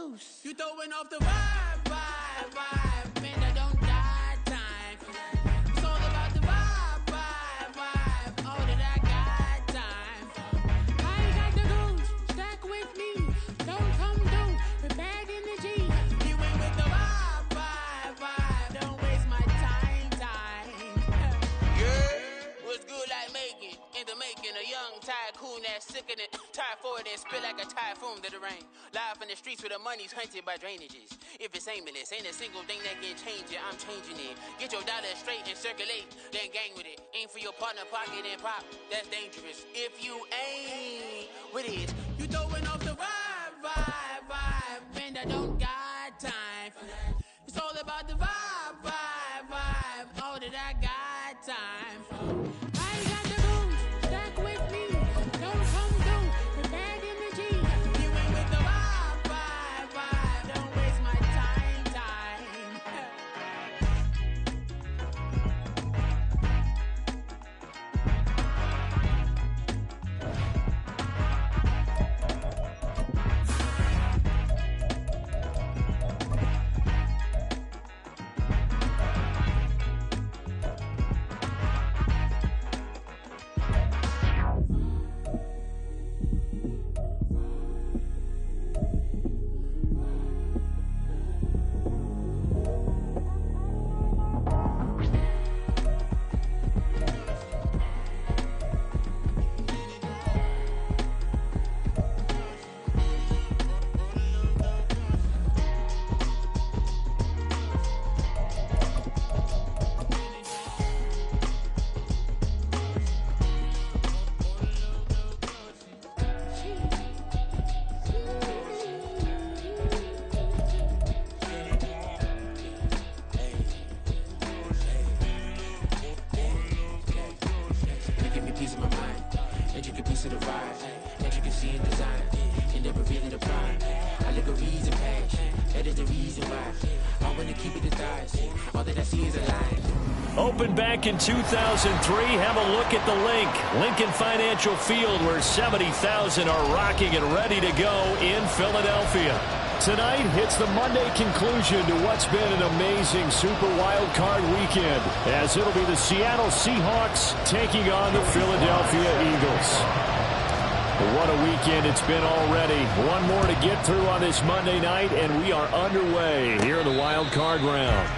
loose. You throwing off the vibe, vibe, vibe. Man, I don't die time. It's all about the vibe, vibe, vibe. Oh, that I got time. I ain't got the goose. Stack with me. Don't come through with bad energy. You ain't with the vibe, vibe, vibe. Don't waste my time, time. Yeah, what's good like making? Into making a young tycoon that's sick in it. Tie forward and spit like a typhoon to the rain. Live in the streets where the money's hunted by drainages. If it's aimless, ain't a single thing that can change it. I'm changing it. Get your dollar straight and circulate, then gang with it. Aim for your partner, pocket and pop. That's dangerous. If you ain't with it, you throwing off the vibe, vibe, vibe. Man, I don't got time for that. It's all about the vibe, vibe, vibe. All that I got time for. I ain't got the goose. Stack with me. Don't come through with bad energy. You ain't with the vibe, vibe, vibe. Don't waste my time, time. Opened back in 2003. Have a look at the link. Lincoln Financial Field, where 70,000 are rocking and ready to go in Philadelphia. Tonight hits the Monday conclusion to what's been an amazing Super Wild Card weekend, as it'll be the Seattle Seahawks taking on the Philadelphia Eagles. What a weekend it's been already. One more to get through on this Monday night, and we are underway here in the Wild Card round.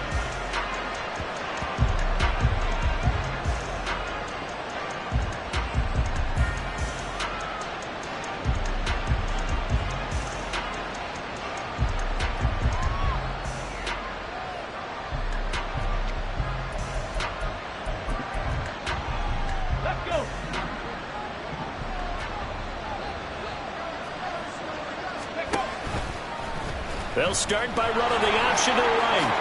They'll start by running the option to the right.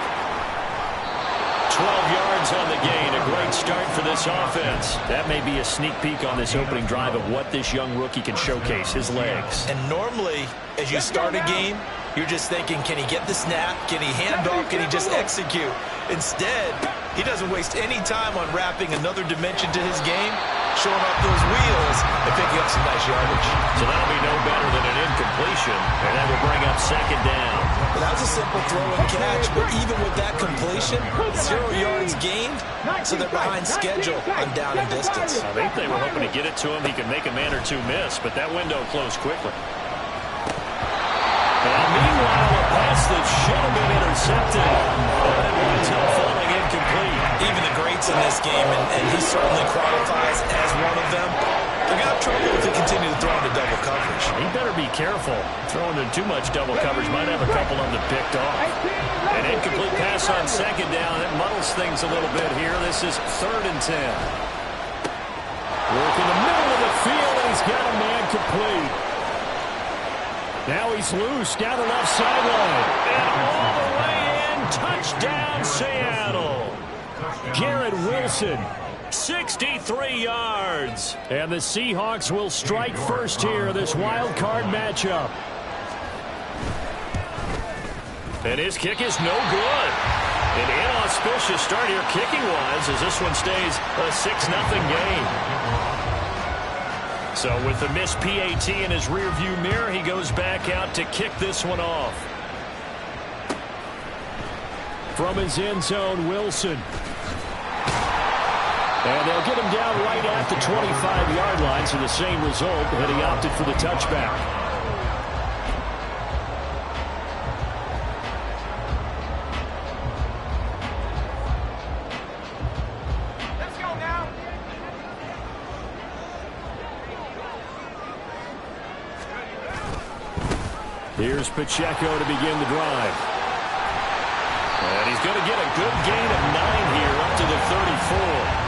12 yards on the gain. A great start for this offense. That may be a sneak peek on this opening drive of what this young rookie can showcase, his legs. And normally, as you start a game, you're just thinking, can he get the snap? Can he hand off? Can he just execute? Instead, he doesn't waste any time on wrapping another dimension to his game, showing off those wheels and picking up some nice yardage. So that'll be no better than an incompletion, and that will bring up second down. Well, that was a simple throw and catch, but even with that completion, 0 yards gained, so they're behind schedule on down and distance. I think they were hoping to get it to him. He could make a man or two miss, but that window closed quickly. And meanwhile, a pass that should have been intercepted, but it winds up falling incomplete. Even the greats in this game, and he certainly qualifies as one of them, they're going to have trouble if they continue to throw into double coverage. He better be careful. Throwing in too much double coverage might have a couple of them picked off. An incomplete pass on second down. It muddles things a little bit here. This is 3rd and 10. Work in the middle of the field, and he's got a man complete. Now he's loose down the left sideline. And all the way in, touchdown Seattle. Garrett Wilson, 63 yards. And the Seahawks will strike first here, this wild card matchup. And his kick is no good. An inauspicious start here kicking-wise as this one stays a 6-0 game. So with the missed PAT in his rearview mirror, he goes back out to kick this one off. From his end zone, Wilson. And they'll get him down right at the 25-yard line, so the same result, but he opted for the touchback. Let's go now. Here's Pacheco to begin the drive. And he's going to get a good gain of 9 here up to the 34.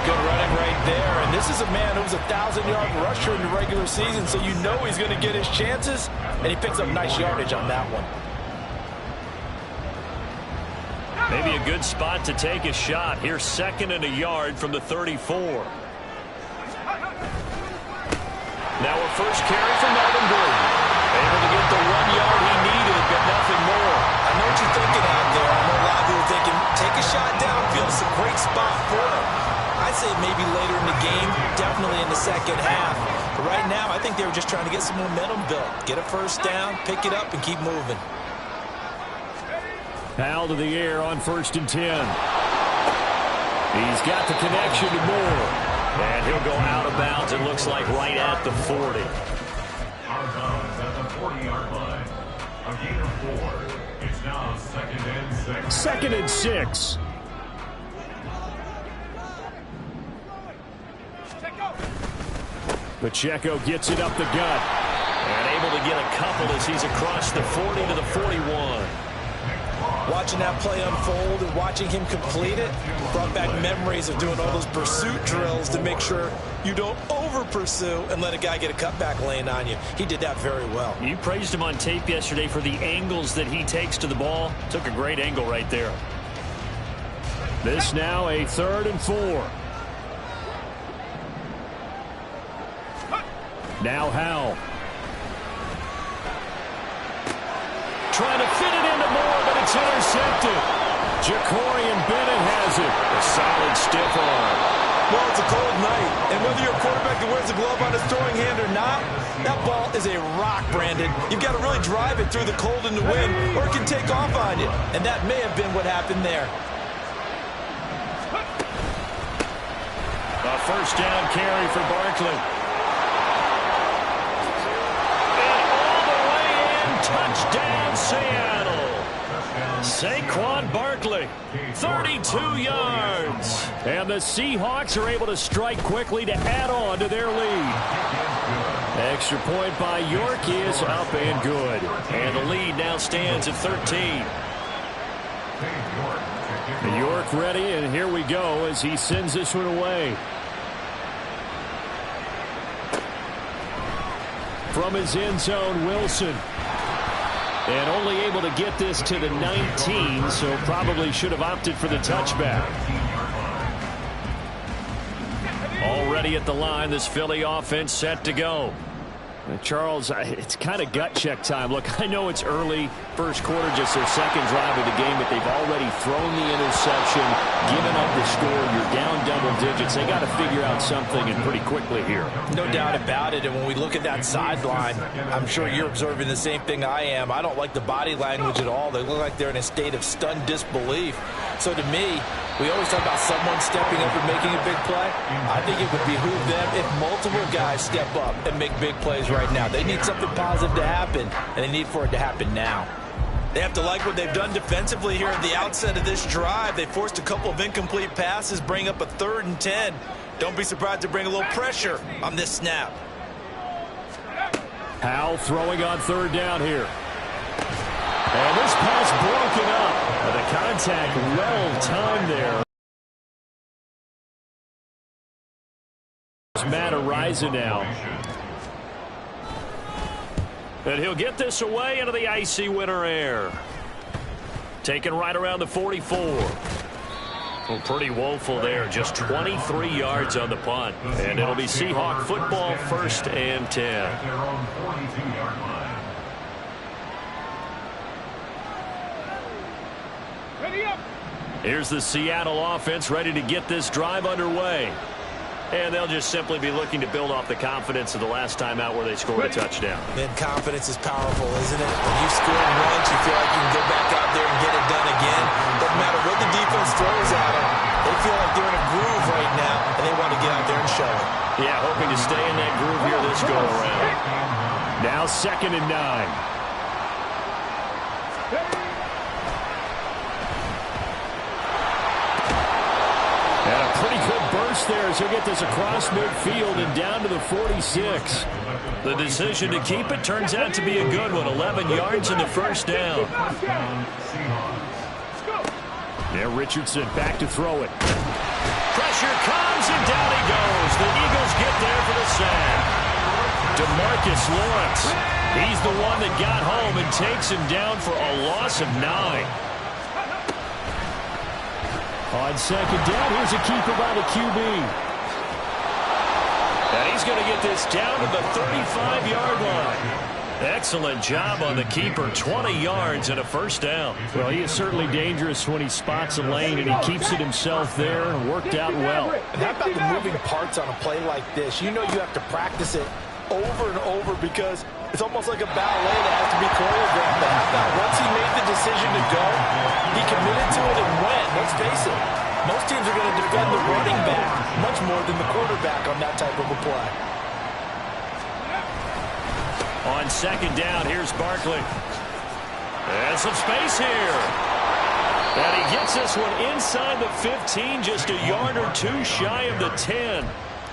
Good running right there. And this is a man who was a 1,000-yard rusher in the regular season, so you know he's going to get his chances, and he picks up nice yardage on that one. Maybe a good spot to take a shot. Here's 2nd and a yard from the 34. Now a first carry from Melvin Gordon. Able to get the 1 yard he needed, but nothing more. I know what you're thinking out there. I know a lot of people are thinking, take a shot downfield. It's a great spot for him. I'd say maybe later in the game, definitely in the second half. But right now, I think they were just trying to get some momentum built. Get a first down, pick it up, and keep moving. Powell to the air on 1st and 10. He's got the connection to Moore. And he'll go out of bounds, it looks like, right at the 40. Out of bounds at the 40-yard line. A gain of 4. It's now 2nd and 6. 2nd and 6. Pacheco gets it up the gut. And able to get a couple as he's across the 40 to the 41. Watching that play unfold and watching him complete it brought back memories of doing all those pursuit drills to make sure you don't over-pursue and let a guy get a cutback lane on you. He did that very well. You praised him on tape yesterday for the angles that he takes to the ball. Took a great angle right there. This now a 3rd and 4. Now Howell. Trying to fit it into Moore, but it's intercepted. Jacorian Bennett has it. A solid stiff arm. Well, it's a cold night, and whether you're a quarterback that wears a glove on his throwing hand or not, that ball is a rock, Brandon. You've got to really drive it through the cold and the wind, or it can take off on you. And that may have been what happened there. A first down carry for Barkley. Touchdown, Seattle. Saquon Barkley, 32 yards. And the Seahawks are able to strike quickly to add on to their lead. Extra point by York is up and good. And the lead now stands at 13. York ready, and here we go as he sends this one away. From his end zone, Wilson. And only able to get this to the 19, so probably should have opted for the touchback. Already at the line, this Philly offense set to go. Charles, it's kind of gut check time. Look, I know it's early, first quarter, just their second drive of the game, but they've already thrown the interception, given up the score. You're down double digits. They got to figure out something, and pretty quickly here. No doubt about it, and when we look at that sideline, I'm sure you're observing the same thing I am. I don't like the body language at all. They look like they're in a state of stunned disbelief. So to me, we always talk about someone stepping up and making a big play. I think it would behoove them if multiple guys step up and make big plays right now. They need something positive to happen, and they need for it to happen now. They have to like what they've done defensively here at the outset of this drive. They forced a couple of incomplete passes, bring up a 3rd and 10. Don't be surprised to bring a little pressure on this snap. Howell throwing on 3rd down here. And this pass broken up. The contact well timed there. Matt Ariza now. And he'll get this away into the icy winter air. Taken right around the 44. Well, pretty woeful there. Just 23 yards on the punt. And it'll be Seahawk football, 1st and 10. Here's the Seattle offense ready to get this drive underway. And they'll just simply be looking to build off the confidence of the last time out where they scored a touchdown. Man, confidence is powerful, isn't it? When you score once, you feel like you can go back out there and get it done again. Doesn't matter what the defense throws at them. They feel like they're in a groove right now, and they want to get out there and show it. Yeah, hoping to stay in that groove here this go-around. Now 2nd and 9. And a pretty good burst there as he'll get this across midfield and down to the 46. The decision to keep it turns out to be a good one. 11 yards in the first down. Now Richardson back to throw it. Pressure comes and down he goes. The Eagles get there for the sack. DeMarcus Lawrence. He's the one that got home and takes him down for a loss of 9. On 2nd down, here's a keeper by the QB. And he's going to get this down to the 35-yard line. Excellent job on the keeper. 20 yards and a first down. Well, he is certainly dangerous when he spots a lane, and he keeps it himself there. Worked out well. And how about the moving parts on a play like this? You know you have to practice it over and over because it's almost like a ballet that has to be choreographed. But how about once he made the decision to go, he committed to it and went. Let's face it, most teams are going to defend the running back much more than the quarterback on that type of a play. On 2nd down, here's Barkley. And some space here. And he gets this one inside the 15, just a yard or two shy of the 10.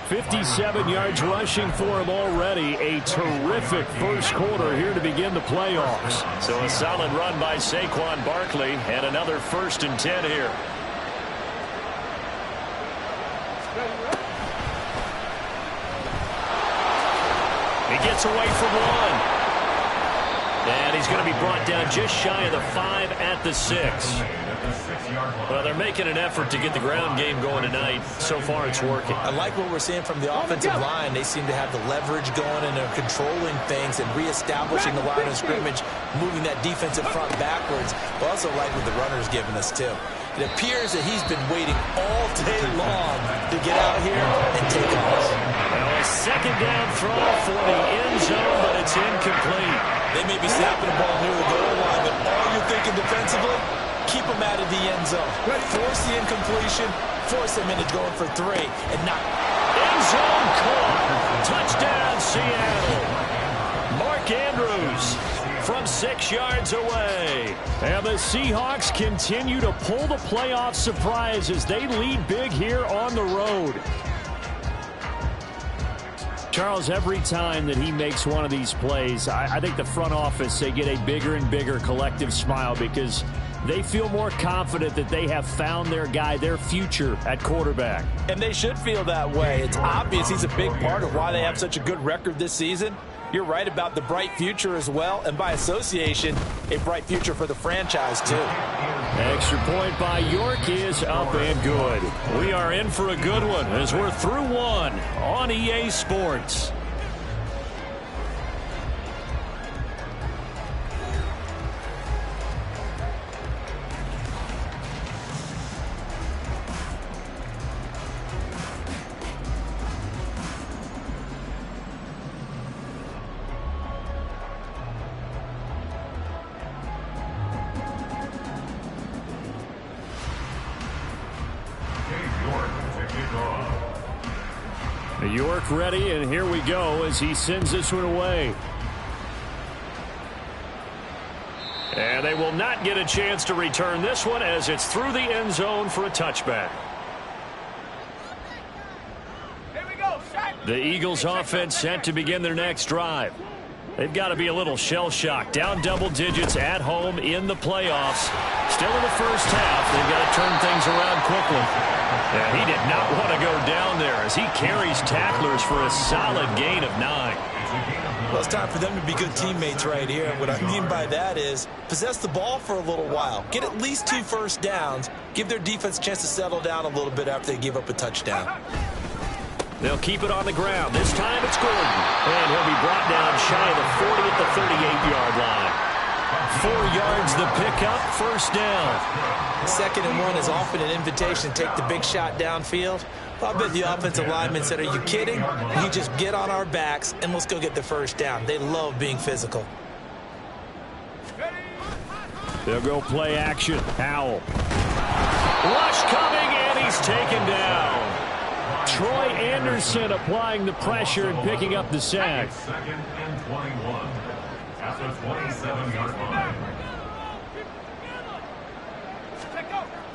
57 yards rushing for him already. A terrific first quarter here to begin the playoffs. So a solid run by Saquon Barkley and another 1st and 10 here. He gets away from one. And he's going to be brought down just shy of the 5 at the 6. Well, they're making an effort to get the ground game going tonight. So far, it's working. I like what we're seeing from the offensive line. They seem to have the leverage going, and they're controlling things and reestablishing the line of scrimmage, moving that defensive front backwards. But also like what the runner's giving us, too. It appears that he's been waiting all day long to get out here and take off. Well, a 2nd down throw for the end zone, but it's incomplete. They may be snapping the ball near the goal line, but all you're thinking defensively, keep them out of the end zone. Force the incompletion, force them into going for 3, and not. End zone caught. Touchdown, Seattle. Mark Andrews from 6 yards away. And the Seahawks continue to pull the playoff surprise as they lead big here on the road. Charles, every time that he makes one of these plays, I think the front office, they get a bigger and bigger collective smile because they feel more confident that they have found their guy, their future at quarterback. And they should feel that way. It's obvious he's a big part of why they have such a good record this season. You're right about the bright future as well, and by association, a bright future for the franchise, too. Extra point by York is up and good. We are in for a good one as we're through one on EA Sports. York ready, and here we go as he sends this one away. And they will not get a chance to return this one as it's through the end zone for a touchback. Here we go. The Eagles offense set to begin their next drive. They've got to be a little shell-shocked. Down double digits at home in the playoffs. Still in the first half. They've got to turn things around quickly. Yeah, he did not want to go down there as he carries tacklers for a solid gain of 9. Well, it's time for them to be good teammates right here. What I mean by that is possess the ball for a little while. Get at least 2 first downs. Give their defense a chance to settle down a little bit after they give up a touchdown. They'll keep it on the ground. This time it's Gordon. And he'll be brought down shy of the 40 at the 38-yard line. 4 yards the pickup, first down. 2nd and 1 is often an invitation to take the big shot downfield. I bet the offensive lineman said, are you kidding? You just get on our backs and let's go get the first down. They love being physical. They'll go play action. Howell. Rush coming, and he's taken down. Troy Anderson applying the pressure and picking up the sack. Second and 21 at the 27-yard line.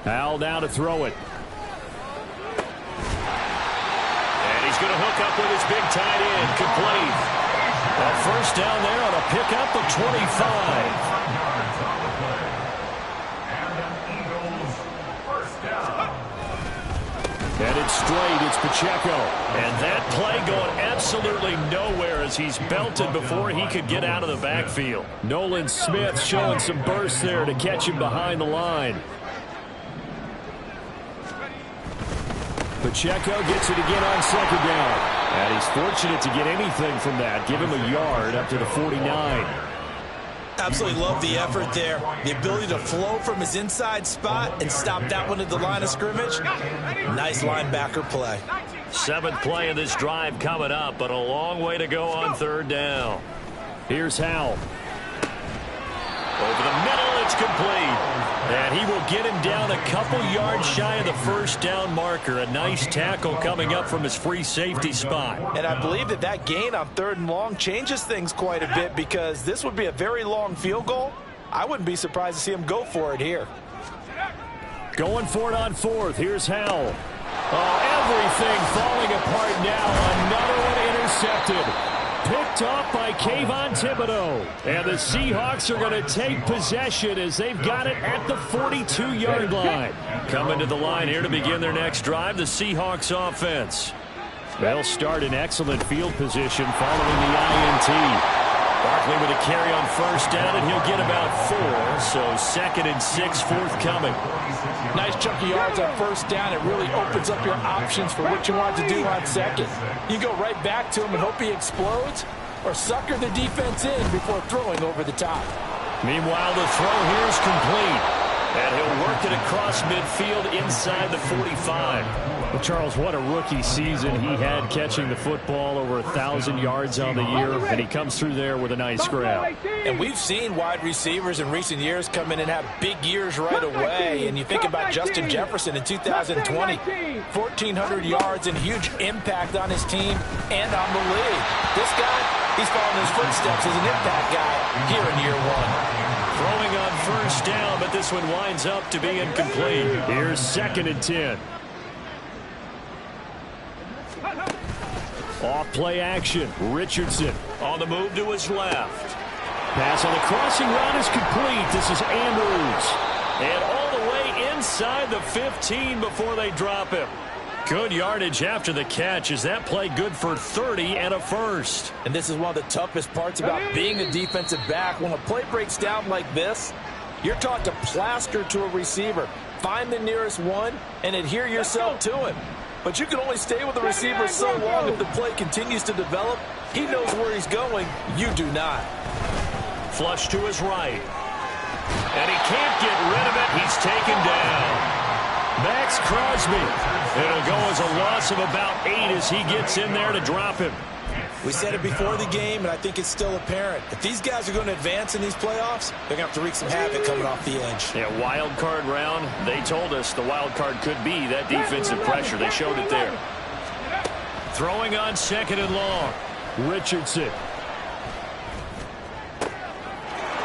Howell now to throw it. And he's going to hook up with his big tight end. Complete. A first down there on a pickup of 25. Headed straight, it's Pacheco. And that play going absolutely nowhere as he's belted before he could get out of the backfield. Nolan Smith showing some burst there to catch him behind the line. Pacheco gets it again on second down. And he's fortunate to get anything from that. Give him a yard up to the 49. Absolutely love the effort there. The ability to flow from his inside spot and stop that one at the line of scrimmage. Nice linebacker play. 7th play of this drive coming up, but a long way to go on third down. Here's Howell. Over the middle, it's complete. And he will get him down a couple yards shy of the first down marker. A nice tackle coming up from his free safety spot. And I believe that gain on 3rd and long changes things quite a bit because this would be a very long field goal. I wouldn't be surprised to see him go for it here. Going for it on 4th. Here's Howell. Oh, everything falling apart now. Another one intercepted. Picked off by Kayvon Thibodeau. And the Seahawks are going to take possession as they've got it at the 42-yard line. Coming to the line here to begin their next drive, the Seahawks offense. They'll start in excellent field position following the INT. Barkley with a carry on first down, and he'll get about 4. So 2nd and 6 forthcoming. Nice chunky yards on first down. It really opens up your options for what you want to do on second. You go right back to him and hope he explodes, or sucker the defense in before throwing over the top. Meanwhile, the throw here is complete. And he'll work it across midfield inside the 45. Well, Charles, what a rookie season he had catching the football, over 1,000 yards on the year, and he comes through there with a nice grab. And we've seen wide receivers in recent years come in and have big years right away. And you think about Justin Jefferson in 2020, 1,400 yards and huge impact on his team and on the league. This guy, he's following his footsteps as an impact guy here in year 1. Throwing on first down, but this one winds up to be incomplete. Here's 2nd and 10. Off play action. Richardson on the move to his left. Pass on the crossing route is complete. This is Andrews. And all the way inside the 15 before they drop him. Good yardage after the catch. Is that play good for 30 and a first? And this is one of the toughest parts about being a defensive back. When a play breaks down like this, you're taught to plaster to a receiver. Find the nearest one and adhere yourself to him. But you can only stay with the receiver so long if the play continues to develop. He knows where he's going. You do not. Flush to his right. And he can't get rid of it. He's taken down. Max Crosby. It'll go as a loss of about 8 as he gets in there to drop him. We said it before the game, and I think it's still apparent. If these guys are going to advance in these playoffs, they're going to have to wreak some havoc coming off the edge. Yeah, wild card round. They told us the wild card could be that defensive pressure. They showed it there. Throwing on 2nd and long. Richardson.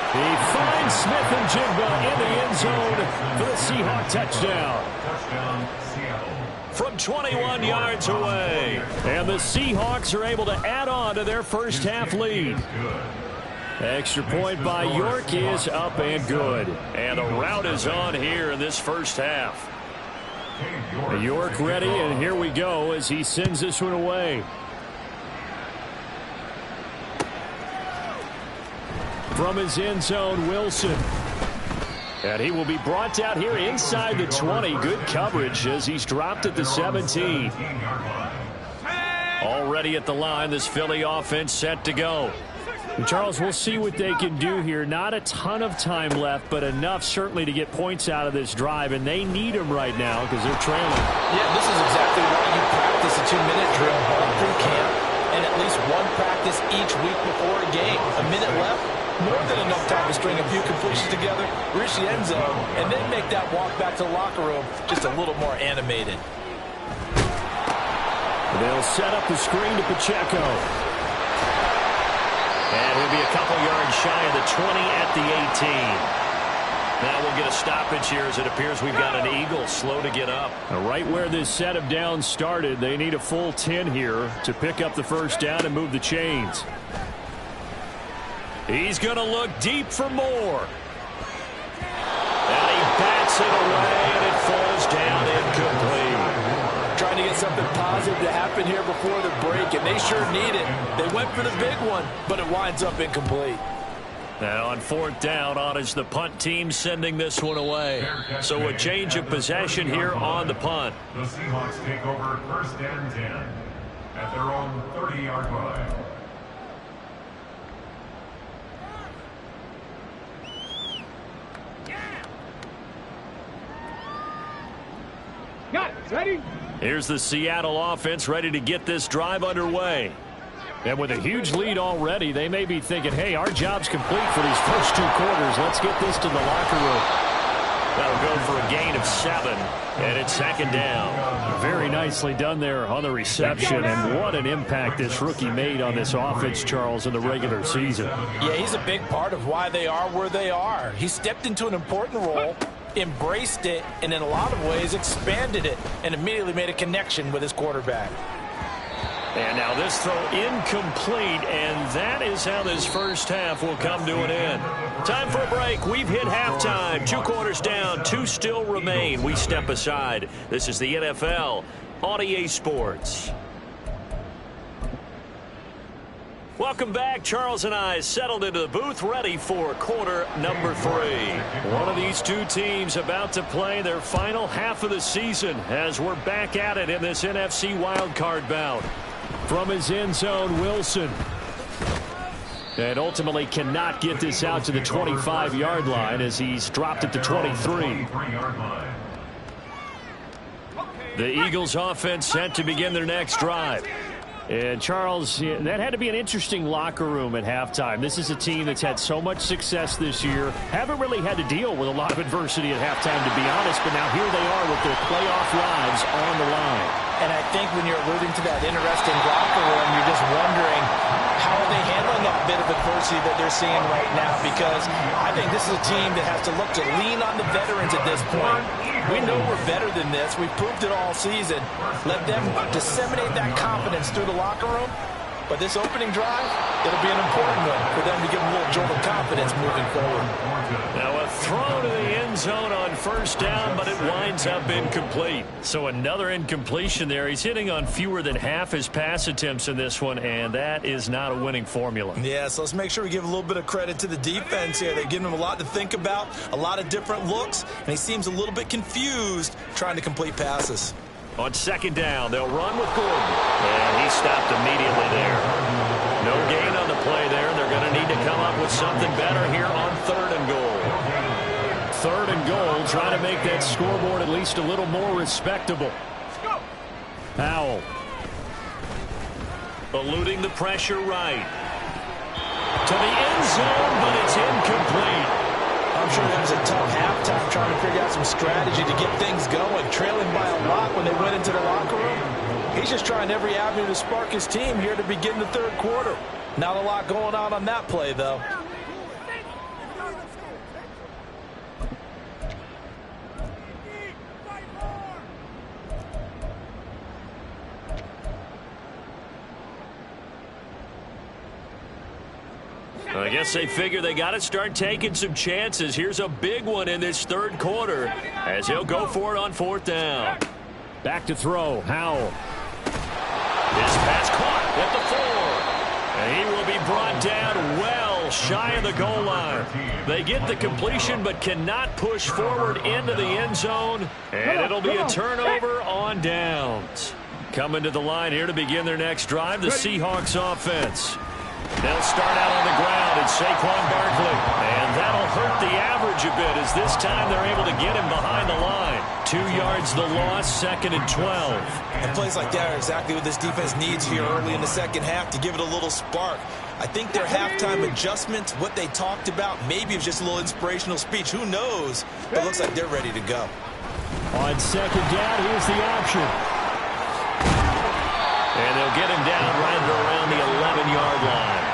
He finds Smith and Jigba in the end zone for the Seahawk touchdown. Touchdown, Seattle. From 21 yards away. And the Seahawks are able to add on to their first half lead. Extra point by York is up and good. And the route is on here in this first half. York ready, and here we go as he sends this one away. From his end zone, Wilson. And he will be brought out here inside the 20. Good coverage as he's dropped at the 17. Already at the line, this Philly offense set to go. Charles, we'll see what they can do here. Not a ton of time left, but enough certainly to get points out of this drive, and they need them right now because they're trailing. Yeah, this is exactly why you practice a 2-minute drill all through camp and at least one practice each week before a game. A minute left, more than enough time to string a few completions together, reach the end zone, and then make that walk back to the locker room just a little more animated. They'll set up the screen to Pacheco. And he'll be a couple yards shy of the 20 at the 18. Now we'll get a stoppage here as it appears we've got an Eagle slow to get up. Right where this set of downs started, they need a full 10 here to pick up the first down and move the chains. He's going to look deep for more. And he bats it away, and it falls down incomplete. Trying to get something positive to happen here before the break, and they sure need it. They went for the big one, but it winds up incomplete. Now on fourth down, on is the punt team sending this one away. So a change of possession here on the punt. The Seahawks take over first and 10 at their own 30-yard line. Got it. Ready? Here's the Seattle offense ready to get this drive underway. And with a huge lead already, they may be thinking, hey, our job's complete for these first 2 quarters. Let's get this to the locker room. That'll go for a gain of 7, and it's second down. Very nicely done there on the reception, and what an impact this rookie made on this offense, Charles, in the regular season. Yeah, he's a big part of why they are where they are. He stepped into an important role, embraced it, and in a lot of ways expanded it, and immediately made a connection with his quarterback. And now this throw incomplete, and that is how this first half will come to an end. Time for a break. We've hit halftime. 2 quarters down, 2 still remain. We step aside. This is the NFL on EA Sports. Welcome back. Charles and I settled into the booth, ready for quarter number 3. One of these 2 teams about to play their final half of the season as we're back at it in this NFC wildcard bout. From his end zone, Wilson. And ultimately cannot get this out to the 25-yard line as he's dropped at the 23. The Eagles offense set to begin their next drive. And, Charles, that had to be an interesting locker room at halftime. This is a team that's had so much success this year. Haven't really had to deal with a lot of adversity at halftime, to be honest. But now here they are with their playoff lives on the line. And I think when you're alluding to that interesting locker room, you're just wondering how are they handling that bit of adversity that they're seeing right now, because I think this is a team that has to look to lean on the veterans at this point. We know we're better than this. We've proved it all season. Let them disseminate that confidence through the locker room. But this opening drive, it'll be an important one for them to give them a little jolt of confidence moving forward. Now a throw to the end zone on first down, but it winds up incomplete. So another incompletion there. He's hitting on fewer than half his pass attempts in this one, and that is not a winning formula. Yeah, so let's make sure we give a little bit of credit to the defense here. They're giving him a lot to think about, a lot of different looks, and he seems a little bit confused trying to complete passes. On second down, they'll run with Gordon. And he stopped immediately there. No gain on the play there. They're going to need to come up with something better here on 3rd and goal. 3rd and goal, trying to make that scoreboard at least a little more respectable. Powell. Eluding the pressure right. To the end zone, but it's incomplete. I'm sure that was a tough halftime trying to figure out some strategy to get things going, trailing by a lot when they went into the locker room. He's just trying every avenue to spark his team here to begin the 3rd quarter. Not a lot going on that play, though. I guess they figure they got to start taking some chances. Here's a big one in this 3rd quarter as he'll go for it on 4th down. Back to throw. Howell. His pass caught at the 4. And he will be brought down well shy of the goal line. They get the completion but cannot push forward into the end zone. And it'll be a turnover on downs. Coming to the line here to begin their next drive, the Seahawks offense. They'll start out on the ground, and Saquon Barkley. And that'll hurt the average a bit as this time they're able to get him behind the line. 2 yards the loss, 2nd and 12. And plays like that are exactly what this defense needs here early in the second half to give it a little spark. I think their halftime adjustments, what they talked about, maybe it was just a little inspirational speech. Who knows? But it looks like they're ready to go. On 2nd down, here's the option. And they'll get him down right around the 11-yard line.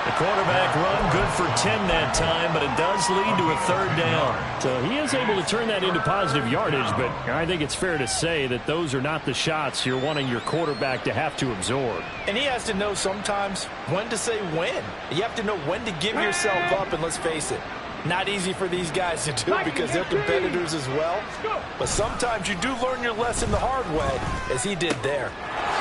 The quarterback run good for 10 that time, but it does lead to a 3rd down. So he is able to turn that into positive yardage, but I think it's fair to say that those are not the shots you're wanting your quarterback to have to absorb. And he has to know sometimes when to say when. You have to know when to give yourself up, and let's face it, not easy for these guys to do because they're competitors as well. But sometimes you do learn your lesson the hard way, as he did there.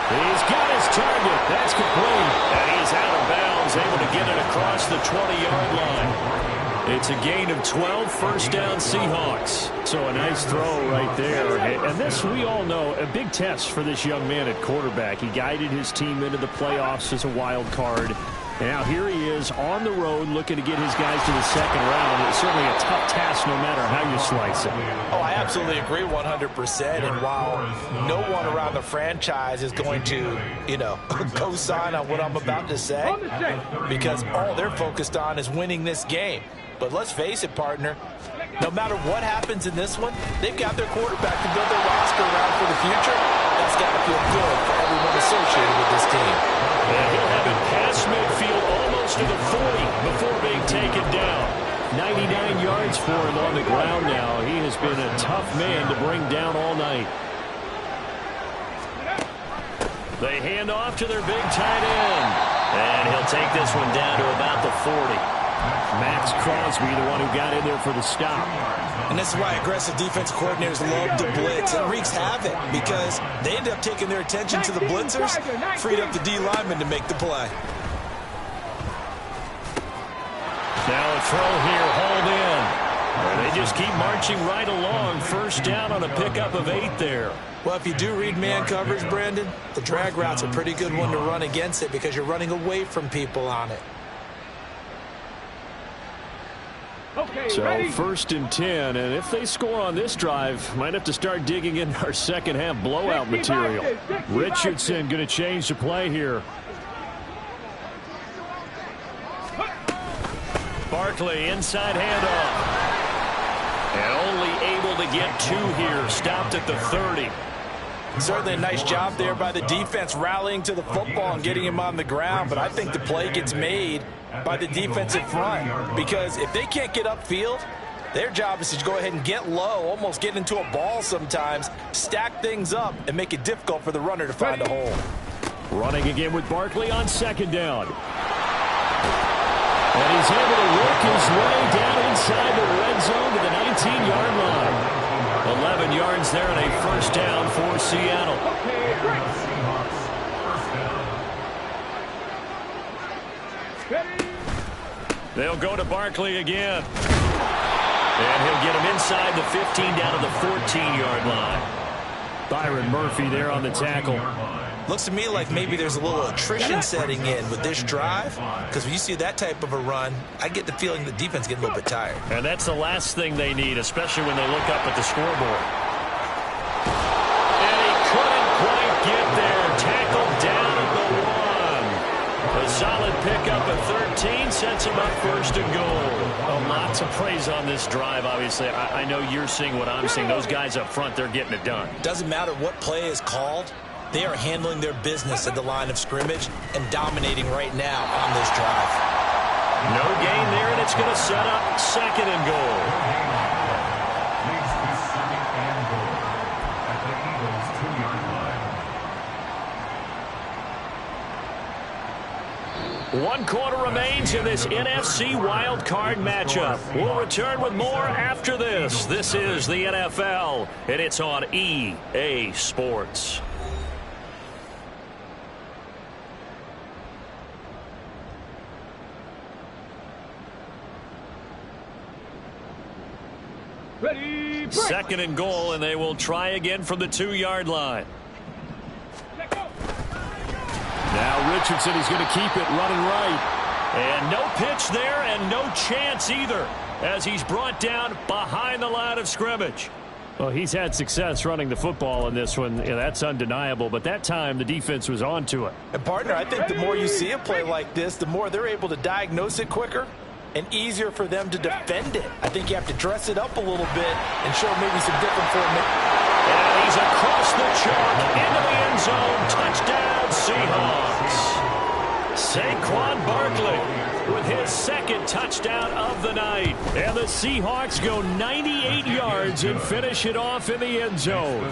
He's got his target. That's complete. And he's out of bounds, able to get it across the 20-yard line. It's a gain of 12, 1st down Seahawks. So a nice throw right there. And this, we all know, a big test for this young man at quarterback. He guided his team into the playoffs as a wild card. And now here he is on the road looking to get his guys to the 2nd round. It's certainly a tough task no matter how you slice it. Oh, I absolutely agree 100%. And while no one around the franchise is going to, co-sign on what I'm about to say, because all they're focused on is winning this game. But let's face it, partner, no matter what happens in this one, they've got their quarterback to build their roster around for the future. That's got to feel good for everyone associated with this team. And he'll have it past midfield almost to the 40 before being taken down. 99 yards for him on the ground now. He has been a tough man to bring down all night. They hand off to their big tight end. And he'll take this one down to about the 40. Max Crosby, the one who got in there for the stop. And this is why aggressive defensive coordinators love to blitz. It wreaks havoc because they end up taking their attention to the blitzers, freed up the D lineman to make the play. Now a throw here, hauled in. They just keep marching right along. 1st down on a pickup of 8 there. Well, if you do read man coverage, Brandon, the drag route's a pretty good one to run against it because you're running away from people on it. So 1st and 10, and if they score on this drive, might have to start digging in our second half blowout material. Richardson going to change the play here. Barkley inside handoff. And only able to get 2 here, stopped at the 30. Certainly a nice job there by the defense rallying to the football and getting him on the ground, but I think the play gets made by the defensive front because if they can't get upfield, their job is to go ahead and get low, almost get into a ball sometimes, stack things up, and make it difficult for the runner to find a hole. Running again with Barkley on 2nd down. And he's able to work his way down inside the red zone to the 19-yard line. 11 yards there and a 1st down for Seattle. They'll go to Barkley again. And he'll get him inside the 15 down to the 14-yard line. Byron Murphy there on the tackle. Looks to me like maybe there's a little attrition setting in with this drive because when you see that type of a run, I get the feeling the defense getting a little bit tired. And that's the last thing they need, especially when they look up at the scoreboard. And he couldn't quite get there. Tackled down at the 1. A solid pickup at 13 sets him up 1st and goal. Lots of praise on this drive, obviously. I know you're seeing what I'm seeing. Those guys up front, they're getting it done. Doesn't matter what play is called. They are handling their business at the line of scrimmage and dominating right now on this drive. No gain there, and it's going to set up 2nd and goal. Leads to 2nd and goal at the Eagles' 2-yard line. 1 quarter remains in this NFC wild card matchup. We'll return with more after this. This is the NFL, and it's on EA Sports. Ready, 2nd and goal, and they will try again from the 2-yard line. Now Richardson is going to keep it running right. And no pitch there and no chance either as he's brought down behind the line of scrimmage. Well, he's had success running the football in this one. Yeah, that's undeniable, but that time the defense was onto it. And, partner, I think the more you see a play like this, the more they're able to diagnose it quicker and easier for them to defend it. I think you have to dress it up a little bit and show maybe some different formation. And he's across the chalk into the end zone. Touchdown, Seahawks. Saquon Barkley with his second touchdown of the night. And the Seahawks go 98 yards and finish it off in the end zone.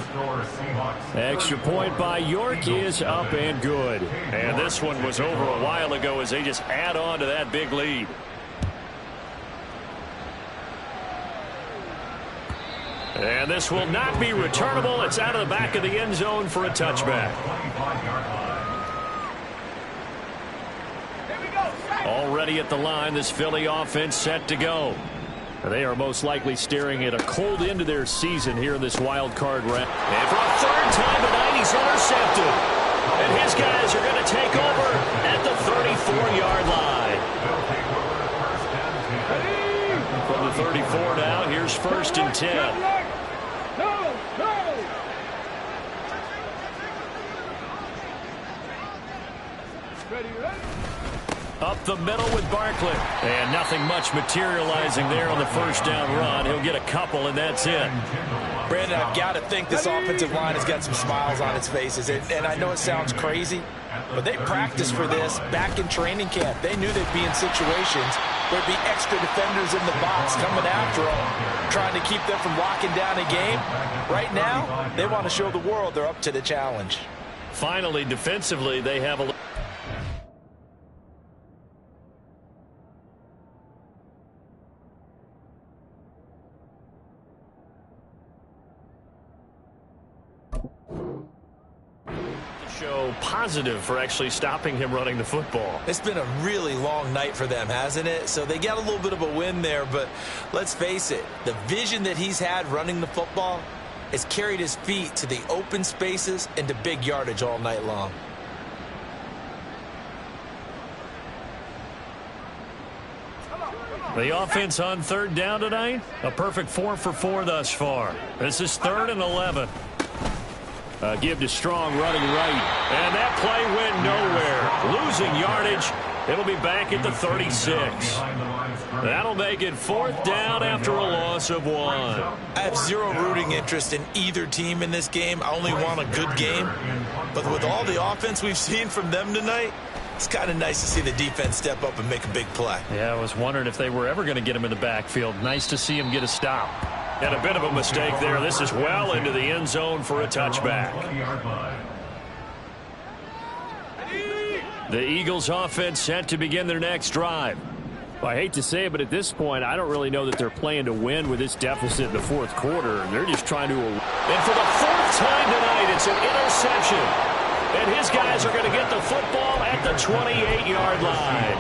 Extra point by York is up and good. And this one was over a while ago as they just add on to that big lead. And this will not be returnable. It's out of the back of the end zone for a touchback. Already at the line, this Philly offense set to go. They are most likely staring at a cold end to their season here in this wild card round. And for a third time tonight, he's intercepted. And his guys are going to take over at the 34-yard line. From the 34 now, here's 1st and 10. Up the middle with Barkley. And nothing much materializing there on the first down run. He'll get a couple, and that's it. Brandon, I've got to think this offensive line has got some smiles on its faces. And I know it sounds crazy, but they practiced for this back in training camp. They knew they'd be in situations where there'd be extra defenders in the box coming after them, trying to keep them from locking down a game. Right now, they want to show the world they're up to the challenge. Finally, defensively, they have a... show positive for actually stopping him running the football. It's been a really long night for them, hasn't it? So they got a little bit of a win there, but let's face it, the vision that he's had running the football has carried his feet to the open spaces and to big yardage all night long. The offense on third down tonight, a perfect 4 for 4 thus far. This is 3rd and 11. Give to Strong running right. And that play went nowhere. Losing yardage. It'll be back at the 36. That'll make it 4th down after a loss of 1. I have zero rooting interest in either team in this game. I only want a good game. But with all the offense we've seen from them tonight, it's kind of nice to see the defense step up and make a big play. Yeah, I was wondering if they were ever going to get him in the backfield. Nice to see him get a stop. And a bit of a mistake there. This is well into the end zone for a touchback. The Eagles offense set to begin their next drive. Well, I hate to say it, but at this point, I don't really know that they're playing to win with this deficit in the 4th quarter. They're just trying to... And for the 4th time tonight, it's an interception. And his guys are going to get the football at the 28-yard line.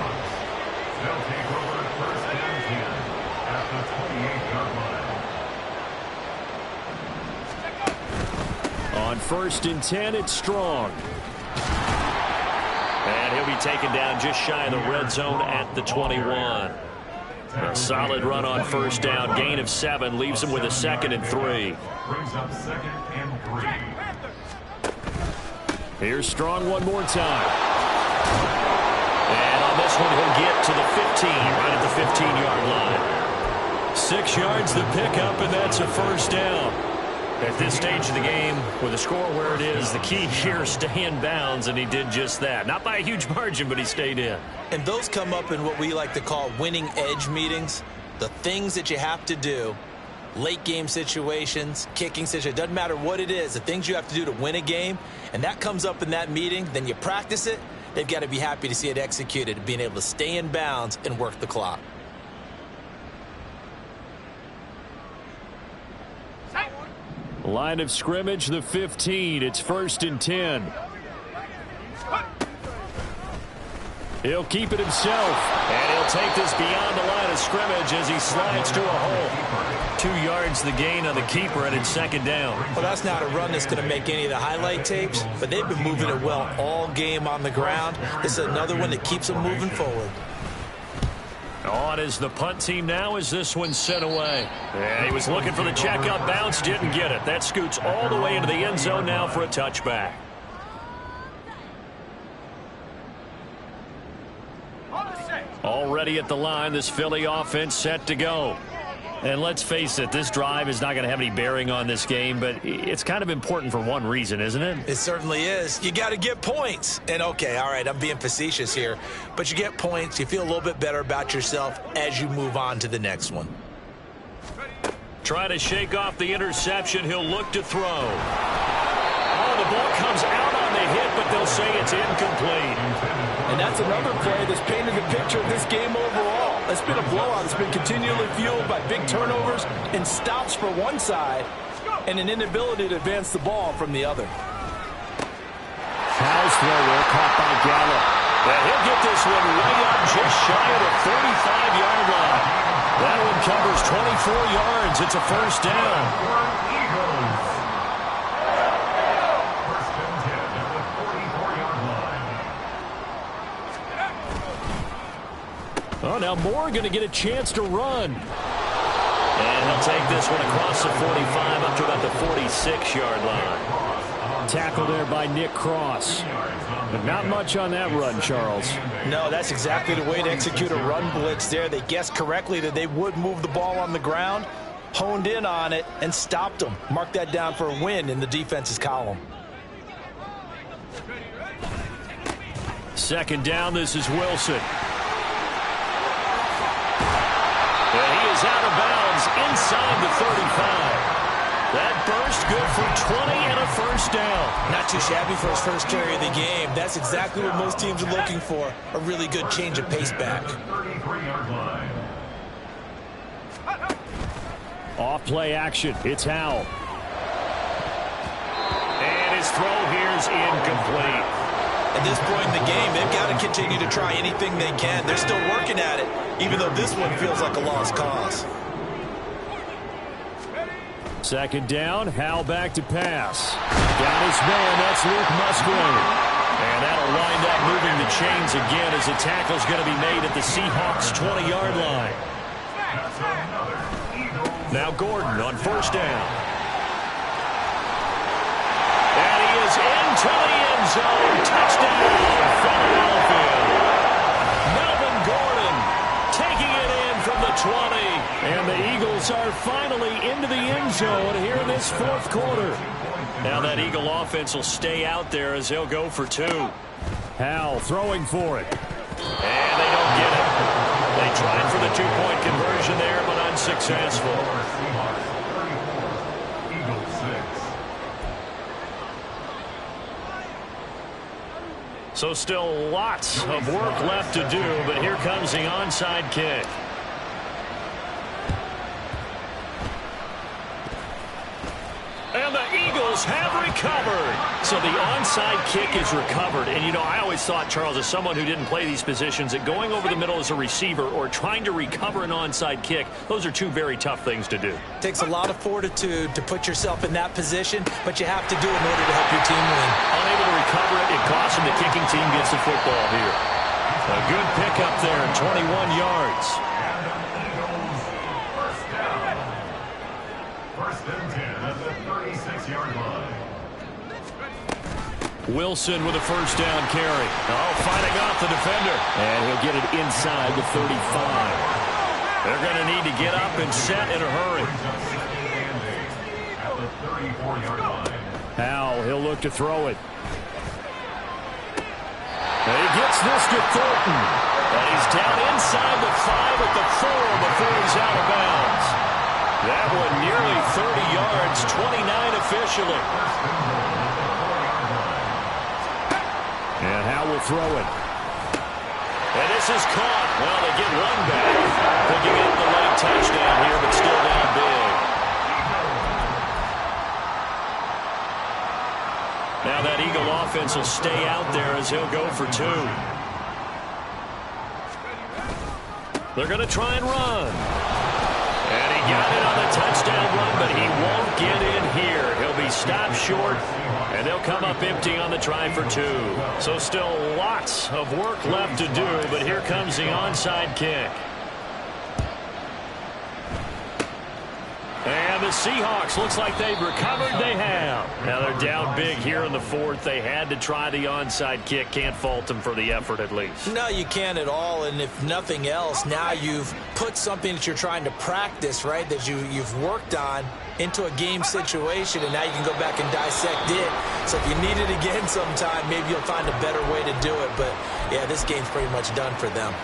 They'll take over 1st and 10 at the 28-yard line. On 1st and 10, it's Strong. And he'll be taken down just shy of the red zone at the 21. A solid run on 1st down. Gain of 7 leaves him with a 2nd and 3. Brings up 2nd and 3. Here's Strong one more time. And on this one, he'll get to the 15, right at the 15-yard line. 6 yards the pickup, and that's a 1st down. At this stage of the game, with the score where it is, the key here is stay in bounds, and he did just that. Not by a huge margin, but he stayed in. And those come up in what we like to call winning edge meetings. The things that you have to do, late game situations, kicking situations, doesn't matter what it is, the things you have to do to win a game, and that comes up in that meeting, then you practice it, they've got to be happy to see it executed, being able to stay in bounds and work the clock. Line of scrimmage, the 15. It's 1st and 10. He'll keep it himself. And he'll take this beyond the line of scrimmage as he slides to a hole. 2 yards the gain on the keeper, and it's 2nd down. Well, that's not a run that's going to make any of the highlight tapes, but they've been moving it well all game on the ground. This is another one that keeps them moving forward. On is the punt team now as this one's sent away. And he was looking for the checkout bounce, didn't get it. That scoots all the way into the end zone now for a touchback. Already at the line, this Philly offense set to go. And let's face it, this drive is not going to have any bearing on this game, but it's kind of important for one reason, isn't it? It certainly is. You got to get points. And, okay, all right, I'm being facetious here, but you get points, you feel a little bit better about yourself as you move on to the next one. Trying to shake off the interception. He'll look to throw. Oh, the ball comes out on the hit, but they'll say it's incomplete. And that's another play that's painted the picture of this game overall. It's been a blowout. It's been continually fueled by big turnovers and stops for one side and an inability to advance the ball from the other. House throw there, caught by Gallup. And he'll get this one way up just shy of the 35-yard line. That one covers 24 yards. It's a first down. Oh, now Moore going to get a chance to run. And he'll take this one across the 45 up to about the 46-yard line. Tackle there by Nick Cross. But not much on that run, Charles. No, that's exactly the way to execute a run blitz there. They guessed correctly that they would move the ball on the ground, honed in on it, and stopped them. Mark that down for a win in the defense's column. Second down, this is Wilson. And he is out of bounds inside the 35. That burst good for 20 and a first down. Not too shabby for his first carry of the game. That's exactly what most teams are looking for. A really good change of pace back. Off play action. It's Howell. And his throw here's incomplete. At this point in the game, they've got to continue to try anything they can. They're still working at it, even though this one feels like a lost cause. Second down, Howell back to pass. Got his man, that's Luke Musgrave. And that'll wind up moving the chains again as the tackle's going to be made at the Seahawks 20-yard line. Now Gordon on first down. And he is into the end zone. Touchdown, Philadelphia. Melvin Gordon taking it in from the 20. And the Eagles are finally into the end zone here in this fourth quarter. Now that Eagle offense will stay out there as they'll go for two. Howell throwing for it. And they don't get it. They tried for the two-point conversion there, but unsuccessful. So still lots of work left to do, but here comes the onside kick. And the Eagles have recovered. So the onside kick is recovered. And, you know, I always thought, Charles, as someone who didn't play these positions, that going over the middle as a receiver or trying to recover an onside kick, those are two very tough things to do. It takes a lot of fortitude to put yourself in that position, but you have to do it in order to help your team win. Unable to recover it, it costs them. The kicking team gets the football here. A good pickup there, 21 yards. First and 10 at the 36-yard line. Wilson with a first down carry. Oh, fighting off the defender. And he'll get it inside the 35. They're going to need to get up and set in a hurry. At the 34-yard line. Howell, he'll look to throw it. And he gets this to Thornton. And he's down inside the 5 at the 4 before he's out of bounds. That one nearly 30 yards, 29 officially. And Howell will throw it. And this is caught. Well, they get one back. Picking up the late touchdown here, but still down big. Now that Eagle offense will stay out there as he'll go for two. They're going to try and run. And he got it on the touchdown run, but he won't get in here. He'll be stopped short, and they'll come up empty on the try for two. So still lots of work left to do, but here comes the onside kick. And the Seahawks, looks like they've recovered. They have. Now they're down big here in the fourth. They had to try the onside kick. Can't fault them for the effort at least. No, you can't at all. And if nothing else, now you've put something that you're trying to practice, right, that you've worked on into a game situation, and now you can go back and dissect it. So if you need it again sometime, maybe you'll find a better way to do it. But, yeah, this game's pretty much done for them.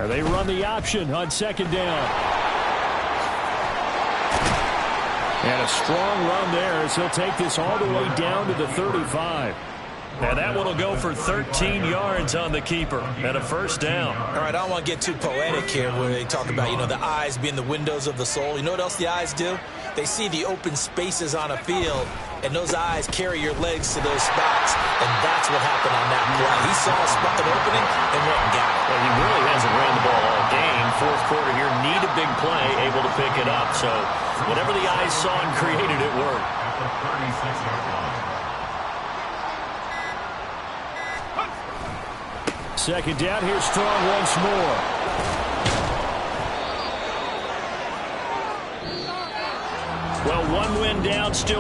They run the option on second down. And a strong run there as he'll take this all the way down to the 35. And that one will go for 13 yards on the keeper and a first down. All right, I don't want to get too poetic here where they talk about, the eyes being the windows of the soul. You know what else the eyes do? They see the open spaces on a field, and those eyes carry your legs to those spots. And that's what happened on that play. He saw a spot, an opening, and went and got it. Well, he really hasn't ran the ball all game. Fourth quarter here, need a big play, able to pick it up. So whatever the eyes saw and created, it worked. At the 36-yard line. Second down, here's Strong once more. Well, one win down, still